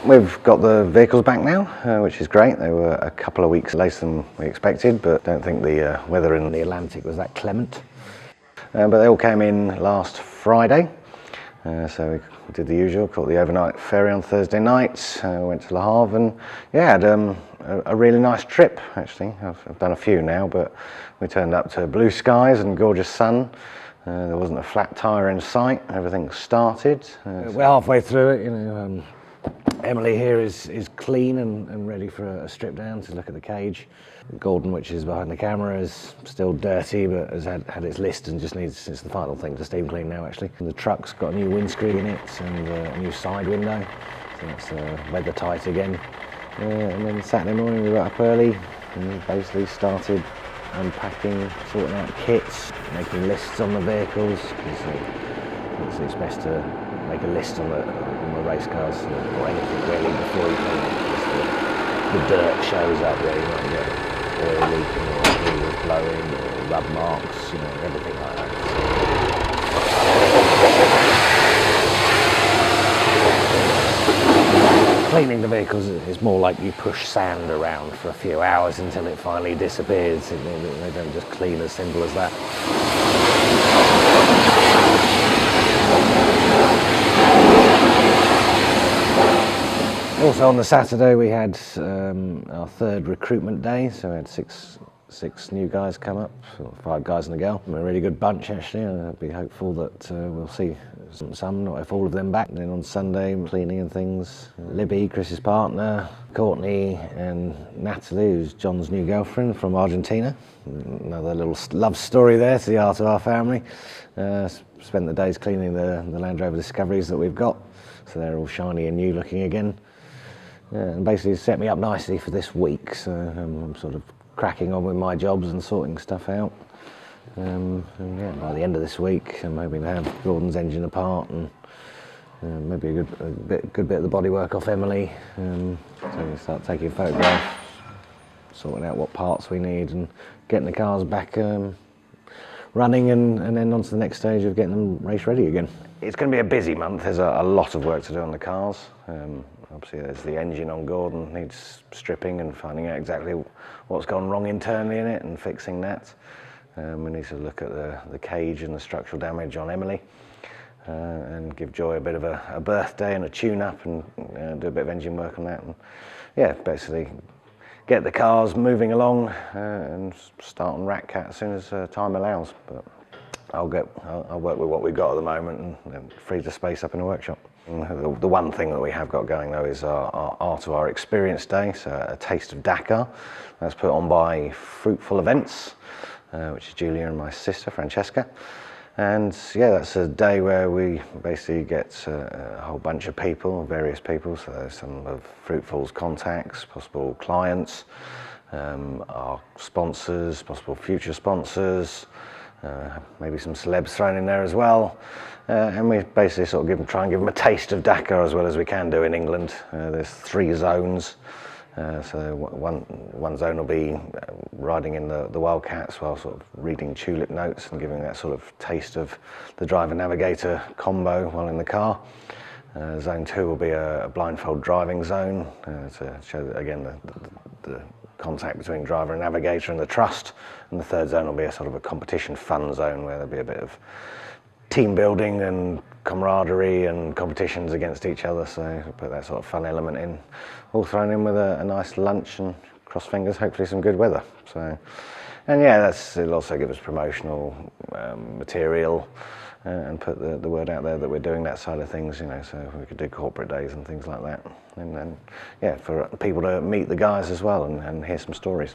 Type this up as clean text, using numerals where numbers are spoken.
We've got the vehicles back now, which is great. They were a couple of weeks later than we expected, but don't think the weather in the Atlantic was that clement. But they all came in last Friday, so we did the usual, caught the overnight ferry on Thursday night, went to Le Havre, and yeah, had a really nice trip actually. I've done a few now, but we turned up to blue skies and gorgeous sun. There wasn't a flat tyre in sight, everything started. We're halfway through it, you know. Emily here is clean and ready for a strip down to look at the cage. Gordon, which is behind the camera, is still dirty but has had its list and just needs, it's the final thing to steam clean now actually. And the truck's got a new windscreen in it and a new side window, so it's weather tight again. And then Saturday morning we got up early and basically started unpacking, sorting out kits, making lists on the vehicles, because it's best to make a list on the race cars or anything really before you the dirt shows up there. You might get oil leaking or wheels blowing or rub marks, you know, everything like that. Cleaning the vehicles is more like you push sand around for a few hours until it finally disappears. They don't just clean as simple as that. Also on the Saturday we had our third recruitment day, so we had six new guys come up, 5 guys and a girl. A really good bunch actually, and I'd be hopeful that we'll see some, not if all of them back. And then on Sunday, cleaning and things, Libby, Chris's partner, Courtney and Natalie, who's John's new girlfriend from Argentina. Another little love story there to the heart of our family. Spent the days cleaning the Land Rover Discoveries that we've got, so they're all shiny and new looking again. And basically set me up nicely for this week, so I'm sort of cracking on with my jobs and sorting stuff out. And yeah, by the end of this week I'm hoping to have Gordon's engine apart and maybe a good bit of the bodywork off Emily, so we start taking photographs, sorting out what parts we need and getting the cars back running and then on to the next stage of getting them race ready again. It's going to be a busy month. There's a lot of work to do on the cars. Obviously there's the engine on Gordon, needs stripping and finding out exactly what's gone wrong internally in it and fixing that. We need to look at the cage and the structural damage on Emily and give Joy a bit of a birthday and a tune-up and do a bit of engine work on that. And yeah, basically get the cars moving along and start on Rat-Cat as soon as time allows. But I'll work with what we've got at the moment and free the space up in the workshop. The one thing that we have got going though is our Art of Our Experience Day, so a taste of Dakar. That's put on by Fruitful Events, which is Julia and my sister Francesca. And yeah, that's a day where we basically get a whole bunch of people, various people, so there's some of Fruitful's contacts, possible clients, our sponsors, possible future sponsors, maybe some celebs thrown in there as well. And we basically sort of try and give them a taste of Dakar as well as we can do in England. There's 3 zones. So one zone will be riding in the Wildcats while sort of reading tulip notes and giving that sort of taste of the driver-navigator combo while in the car. Zone 2 will be a blindfold driving zone to show that, again, the contact between driver and navigator and the trust. And the 3rd zone will be a sort of a competition fun zone where there'll be a bit of team building and camaraderie and competitions against each other, so we'll put that sort of fun element in, all thrown in with a nice lunch and cross fingers, hopefully some good weather. So, and yeah, it'll also give us promotional material and put the word out there that we're doing that side of things, you know, so we could do corporate days and things like that. And then, yeah, for people to meet the guys as well and hear some stories.